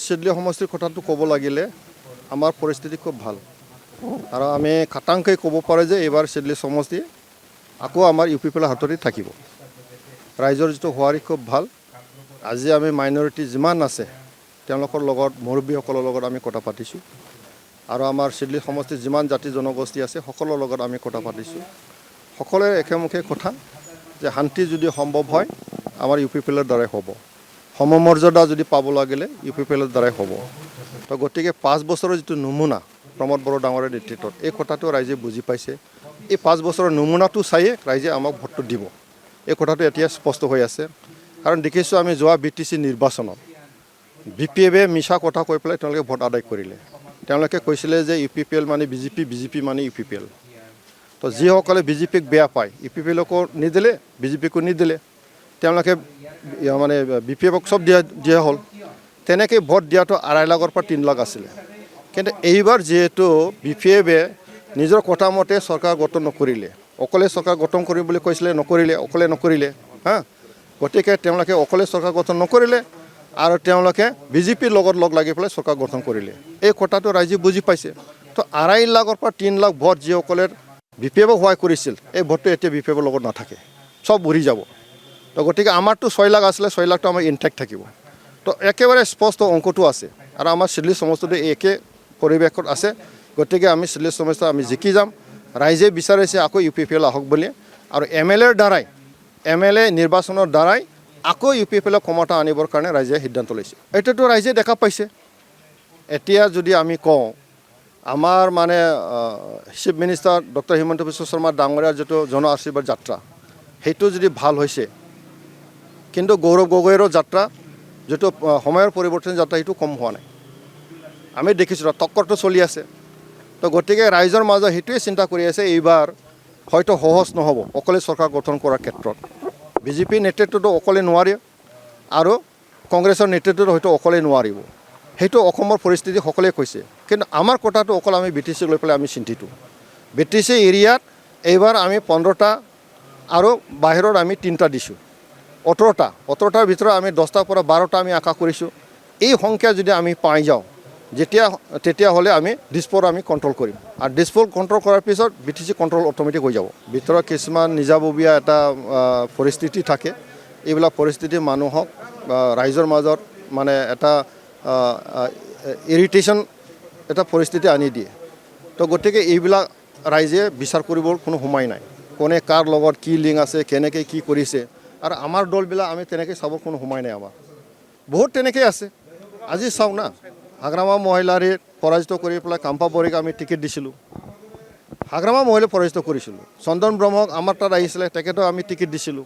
সিডলি সমষ্টিৰ কথাটো ক'ব লাগিলে আমাৰ পৰিস্থিতি খুব ভাল আৰু আমি খাটাংকৈ ক'ব পাৰে যে এইবাৰ সিডলি সমষ্টি আকৌ আমাৰ ইউপিপিএলৰ হাততে থাকিব। ৰাইজৰ যিটো হোৱাৰী খুব ভাল। আজি আমি মাইনৰিটি যিমান আছে তেওঁলোকৰ লগত মুৰব্বীসকলৰ লগত আমি কথা পাতিছোঁ আৰু আমাৰ সিডলি সমষ্টিৰ যিমান জাতি জনগোষ্ঠী আছে সকলোৰ লগত আমি কথা পাতিছোঁ। সকলোৰে একেমুখে কথা যে শান্তি যদি সম্ভৱ হয় আমাৰ ইউপিপিএলৰ দ্বাৰাই হ'ব। সমমৰ্যাদা যদি পাব লাগিলে ইউপিপিএলৰ দ্বাৰাই হ'ব। তো গতিকে 5 বছৰৰ যিটো নমুনা প্ৰমোদ বড়ো ডাঙৰীয়াৰ নেতৃত্বত এই কথাটো ৰাইজে বুজি পাইছে। এই 5 বছৰৰ নমুনাটো চাইয়ে ৰাইজে আমাক ভোটটো দিব। এই কথাটো এতিয়া স্পষ্ট হৈ আছে। কাৰণ দেখিছোঁ আমি যোৱা বিটিচি নিৰ্বাচনত বিপিএফে মিছা কথা কৈ পেলাই তেওঁলোকে ভোট আদায় কৰিলে। তেওঁলোকে কৈছিলে যে ইউপিপিএল মানে বিজেপি, বিজেপি মানে ইউপিপিএল। তো যিসকলে বিজেপিক বেয়া পায় ইউপিপিএলকো নিদিলে, বিজেপিকো নিদিলে। তেওঁলোকে মানে বিপিএফক চব দিয়া হ'ল। তেনেকৈ ভোট দিয়াটো 2.5 লাখৰ পৰা 3 লাখ আছিলে। কিন্তু এইবাৰ যিহেতু বিপিএফে নিজৰ কথা মতে চৰকাৰ গঠন নকৰিলে, অকলে চৰকাৰ গঠন কৰিম বুলি কৈছিলে, নকৰিলে, অকলে নকৰিলে। গতিকে তেওঁলোকে অকলে চৰকাৰ গঠন নকৰিলে আৰু তেওঁলোকে বিজেপিৰ লগত লগ লাগি পেলাই চৰকাৰ গঠন কৰিলে। এই কথাটো ৰাইজে বুজি পাইছে। তো 2.5 লাখৰ পৰা 3 লাখ ভোট যিসকলে বিপিএফক সহায় কৰিছিল এই ভোটটো এতিয়া বিপিএফৰ লগত নাথাকে, চব উৰি যাব। তো গতিকে আমাৰতো 6 লাখ আছিলে, 6 লাখটো আমাৰ ইনটেক্ট থাকিব। তো একেবাৰে স্পষ্ট অংকটো আছে আৰু আমাৰ সিডলি সমষ্টিটো একে পৰিৱেশত আছে। গতিকে আমি সিডলি সমষ্টি আমি জিকি যাম। ৰাইজে বিচাৰিছে আকৌ ইউপিপিএল আহক বুলি আৰু MLAৰ দ্বাৰাই MLA নিৰ্বাচনৰ দ্বাৰাই আকৌ ইউপিপিএলৰ ক্ষমতা আনিবৰ কাৰণে ৰাইজে সিদ্ধান্ত লৈছে। এইটোতো ৰাইজে দেখা পাইছে। এতিয়া যদি আমি কওঁ আমাৰ মানে chief minister doctor Himanta Biswa Sarma ডাঙৰীয়াৰ যিটো জন আশীৰ্বাদ যাত্ৰা সেইটো যদি ভাল হৈছে, কিন্তু গৌৰৱ গগৈৰো যাত্ৰা যিটো সময়ৰ পৰিৱৰ্তন যাত্ৰা সেইটো কম হোৱা নাই। আমি দেখিছোঁ টক্কৰটো চলি আছে। তো গতিকে ৰাইজৰ মাজত সেইটোৱে চিন্তা কৰি আছে এইবাৰ হয়তো সহজ নহ'ব অকলে চৰকাৰ গঠন কৰাৰ ক্ষেত্ৰত। বিজেপিৰ নেতৃত্বটো অকলে নোৱাৰে আৰু কংগ্ৰেছৰ নেতৃত্বটো হয়তো অকলে নোৱাৰিব। সেইটো অসমৰ পৰিস্থিতি সকলোৱে কৈছে। কিন্তু আমাৰ কথাটো অকল আমি BTC লৈ পেলাই আমি চিন্তিত। BTC এৰিয়াত এইবাৰ আমি 15টা আৰু বাহিৰত আমি 3টা দিছোঁ। 18টাৰ ভিতৰত আমি 10টাৰ পৰা 12টা আমি আশা কৰিছোঁ। এই সংখ্যা যদি আমি পাই যাওঁ তেতিয়াহ'লে আমি দিছপুৰ আমি কণ্ট্ৰল কৰিম আৰু দিছপুৰ কণ্ট্ৰল কৰাৰ পিছত BTC কণ্ট্ৰল অট'মেটিক হৈ যাব। ভিতৰত কিছুমান নিজাববীয়া এটা পৰিস্থিতি থাকে। এইবিলাক পৰিস্থিতি মানুহক ৰাইজৰ মাজত মানে এটা ইৰিটেশ্যন এটা পৰিস্থিতি আনি দিয়ে। তো গতিকে এইবিলাক ৰাইজে বিচাৰ কৰিবৰ কোনো সময় নাই। কোনে কাৰ লগত কি লিংক আছে, কেনেকৈ কি কৰিছে আৰু আমাৰ দলবিলাক আমি তেনেকৈ চাবৰ কোনো সময় নাই আমাৰ। বহুত তেনেকৈ আছে। আজি চাওক না, হাগ্ৰামা মহিলাৰে পৰাজিত কৰি পেলাই কাম্পা বড়িক আমি টিকেট দিছিলোঁ। হাগ্ৰামা মহিলাই পৰাজিত কৰিছিলোঁ। চন্দন ব্ৰহ্মক আমাৰ তাত আহিছিলে, তেখেতক আমি টিকেট দিছিলোঁ।